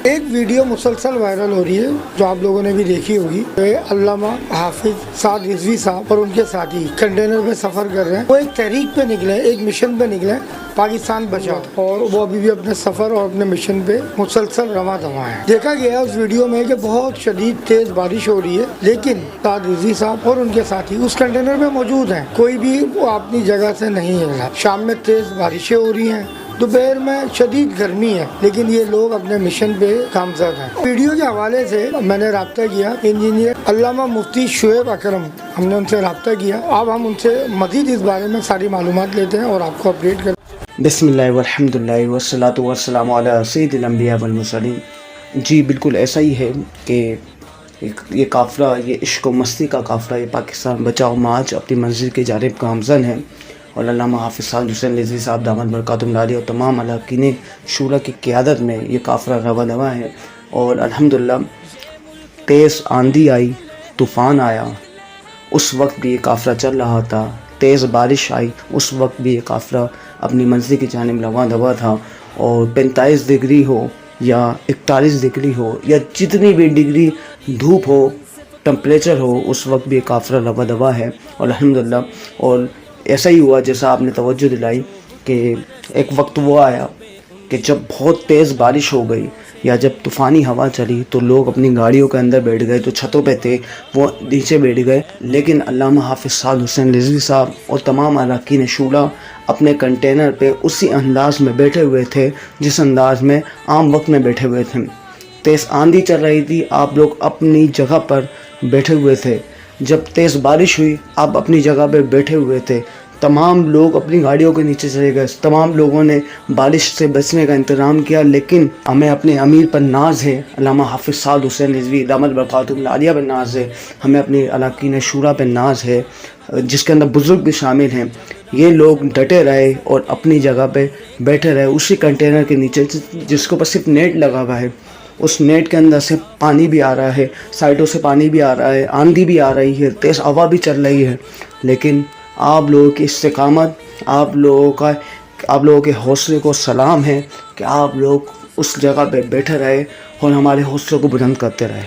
ایک ویڈیو مسلسل وائرل ہو رہی ہے جو آپ لوگوں نے بھی دیکھی ہوگی. علامہ حافظ سعد رضوی صاحب اور ان کے ساتھی کنٹینر میں سفر کر رہے ہیں. وہ ایک تحریک پہ نکلے, ایک مشن پہ نکلے, پاکستان بچاؤ, اور وہ ابھی بھی اپنے سفر اور اپنے مشن پہ مسلسل رواں دواں ہے. دیکھا گیا اس ویڈیو میں کہ بہت شدید تیز بارش ہو رہی ہے, لیکن سعد رضوی صاحب اور ان کے ساتھی اس کنٹینر میں موجود ہیں. کوئی بھی وہ اپنی جگہ سے نہیں ہلا. شام میں تیز بارشیں ہو رہی ہیں, دوپہر میں شدید گرمی ہے, لیکن یہ لوگ اپنے مشن پہ کامزاد ہیں. ویڈیو کے حوالے سے میں نے رابطہ کیا انجینئر علامہ مفتی شعیب اکرم, ہم نے ان سے رابطہ کیا. اب ہم ان سے مزید اس بارے میں ساری معلومات لیتے ہیں اور آپ کو اپڈیٹ کرتے ہیں. بسم اللہ والحمد للہ والصلاۃ والسلام علی سید الانبیاء والمرسلین. جی بالکل ایسا ہی ہے کہ یہ قافلہ, یہ عشق و مستی کا قافلہ, یہ پاکستان بچاؤ مارچ اپنی منزل کی جانب گامزن ہے, اور علامہ حافظ سعد حسین رضوی صاحب دامت برکاتہم العالیہ اور تمام اراکین شورا کی قیادت میں یہ قافلہ رواں دواں ہے. اور الحمدللہ تیز آندھی آئی, طوفان آیا, اس وقت بھی یہ قافلہ چل رہا تھا. تیز بارش آئی, اس وقت بھی یہ قافلہ اپنی منزل کی جانب رواں دواں تھا. اور 45 ڈگری ہو یا 41 ڈگری ہو یا جتنی بھی ڈگری دھوپ ہو, ٹمپریچر ہو, اس وقت بھی یہ قافلہ رواں دواں ہے. اور الحمدللہ اور ایسا ہی ہوا جیسا آپ نے توجہ دلائی کہ ایک وقت وہ آیا کہ جب بہت تیز بارش ہو گئی یا جب طوفانی ہوا چلی تو لوگ اپنی گاڑیوں کے اندر بیٹھ گئے, جو چھتوں پہ تھے وہ نیچے بیٹھ گئے. لیکن علامہ حافظ سعد حسین رضوی صاحب اور تمام اراکین شورا اپنے کنٹینر پہ اسی انداز میں بیٹھے ہوئے تھے جس انداز میں عام وقت میں بیٹھے ہوئے تھے. تیز آندھی چل رہی تھی, آپ لوگ اپنی جگہ پر بیٹھے ہوئے تھے. جب تیز بارش ہوئی آپ اپنی جگہ پہ بیٹھے ہوئے تھے. تمام لوگ اپنی گاڑیوں کے نیچے چلے گئے, تمام لوگوں نے بارش سے بچنے کا انتظام کیا. لیکن ہمیں اپنے امیر پر ناز ہے, علامہ حافظ سعد حسین رضوی دامت برکاتہم العالیہ پر ناز ہے, ہمیں اپنی اراکین شورا پہ ناز ہے, جس کے اندر بزرگ بھی شامل ہیں. یہ لوگ ڈٹے رہے اور اپنی جگہ پہ بیٹھے رہے اسی کنٹینر کے نیچے جس کے اوپر صرف نیٹ لگا ہوا ہے. اس نیٹ کے اندر سے پانی بھی آ رہا ہے, سائڈوں سے پانی بھی آ رہا ہے, آندھی بھی آ رہی ہے, تیز ہوا بھی چل رہی ہے. لیکن آپ لوگوں کی استقامت, آپ لوگوں کے حوصلے کو سلام ہے کہ آپ لوگ اس جگہ پہ بیٹھے رہے اور ہمارے حوصلے کو بلند کرتے رہے.